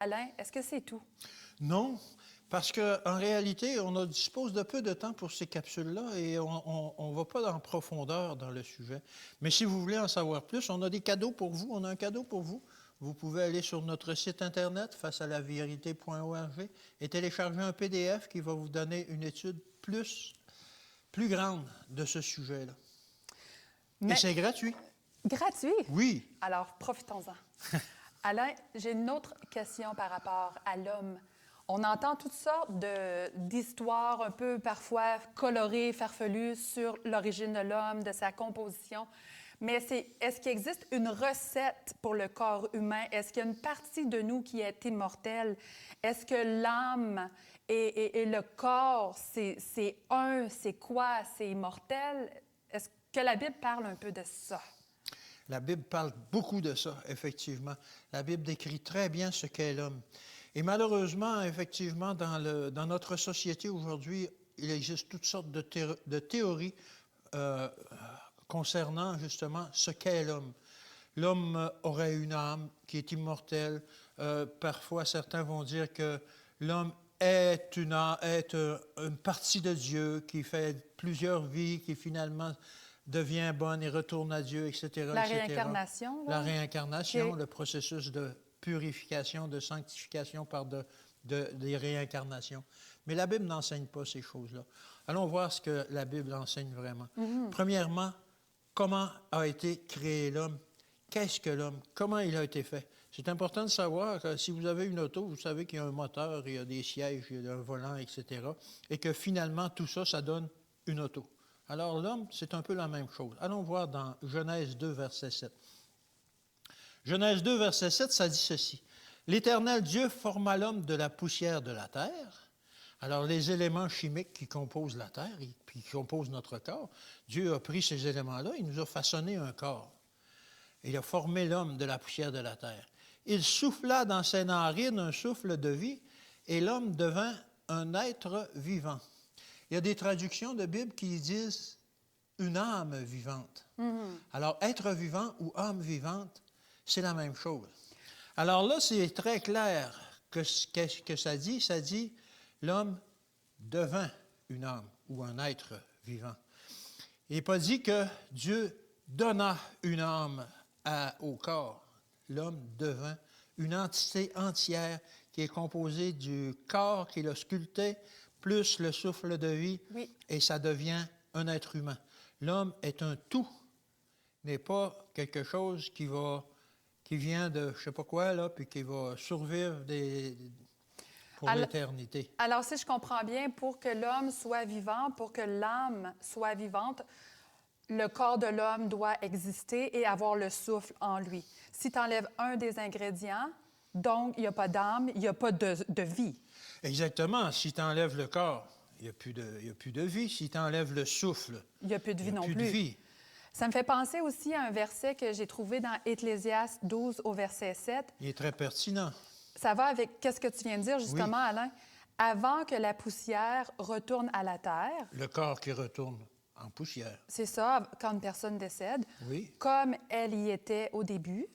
Alain, est-ce que c'est tout? Non, parce qu'en réalité, dispose de peu de temps pour ces capsules-là et on ne va pas en profondeur dans le sujet. Mais si vous voulez en savoir plus, on a des cadeaux pour vous. On a un cadeau pour vous. Vous pouvez aller sur notre site Internet, facealavérité.org, et télécharger un PDF qui va vous donner une étude plus grande de ce sujet-là. Et c'est gratuit. Gratuit? Oui. Alors, profitons-en. Alain, j'ai une autre question par rapport à l'homme. On entend toutes sortes d'histoires un peu parfois colorées, farfelues sur l'origine de l'homme, de sa composition. Mais est-ce qu'il existe une recette pour le corps humain? Est-ce qu'il y a une partie de nous qui est immortelle? Est-ce que l'âme et le corps, c'est un, c'est quoi? C'est immortel? Est-ce que la Bible parle un peu de ça? La Bible parle beaucoup de ça, effectivement. La Bible décrit très bien ce qu'est l'homme. Et malheureusement, effectivement, dans notre société aujourd'hui, il existe toutes sortes de théories concernant justement ce qu'est l'homme. L'homme aurait une âme qui est immortelle. Parfois, certains vont dire que l'homme est une partie de Dieu qui fait plusieurs vies, qui finalement devient bonne et retourne à Dieu, etc. La réincarnation, là? La réincarnation, Okay. le processus de purification, de sanctification par des réincarnations. Mais la Bible n'enseigne pas ces choses-là. Allons voir ce que la Bible enseigne vraiment. Premièrement, comment a été créé l'homme? Qu'est-ce que l'homme? Comment il a été fait? C'est important de savoir que si vous avez une auto, vous savez qu'il y a un moteur, il y a des sièges, il y a un volant, etc. Et que finalement, tout ça, ça donne une auto. Alors l'homme, c'est un peu la même chose. Allons voir dans Genèse 2, verset 7. Genèse 2, verset 7, ça dit ceci. « L'Éternel Dieu forma l'homme de la poussière de la terre. » Alors, les éléments chimiques qui composent la terre, puis qui composent notre corps, Dieu a pris ces éléments-là, il nous a façonné un corps. Il a formé l'homme de la poussière de la terre. Il souffla dans ses narines un souffle de vie, et l'homme devint un être vivant. Il y a des traductions de Bible qui disent une âme vivante. Alors, être vivant ou âme vivante, c'est la même chose. Alors là, c'est très clair que ça dit. Ça dit, l'homme devint une âme ou un être vivant. Il n'est pas dit que Dieu donna une âme au corps. L'homme devint une entité entière qui est composée du corps qu'il a sculpté, plus le souffle de vie, oui. Et ça devient un être humain. L'homme est un tout, n'est pas quelque chose qui vient de je ne sais pas quoi, là, puis qui va survivre pour l'éternité. Alors, si je comprends bien, pour que l'homme soit vivant, pour que l'âme soit vivante, le corps de l'homme doit exister et avoir le souffle en lui. Si tu enlèves un des ingrédients, donc il n'y a pas d'âme, il n'y a pas de vie. Exactement. Si tu enlèves le corps, il n'y a plus de vie. Si tu enlèves le souffle, il n'y a plus de vie non plus. De vie. Ça me fait penser aussi à un verset que j'ai trouvé dans Ecclésiaste 12 au verset 7. Il est très pertinent. Ça va avec qu'est-ce que tu viens de dire, justement, oui. Alain. Avant que la poussière retourne à la terre... Le corps qui retourne en poussière. C'est ça, quand une personne décède. Oui. Comme elle y était au début.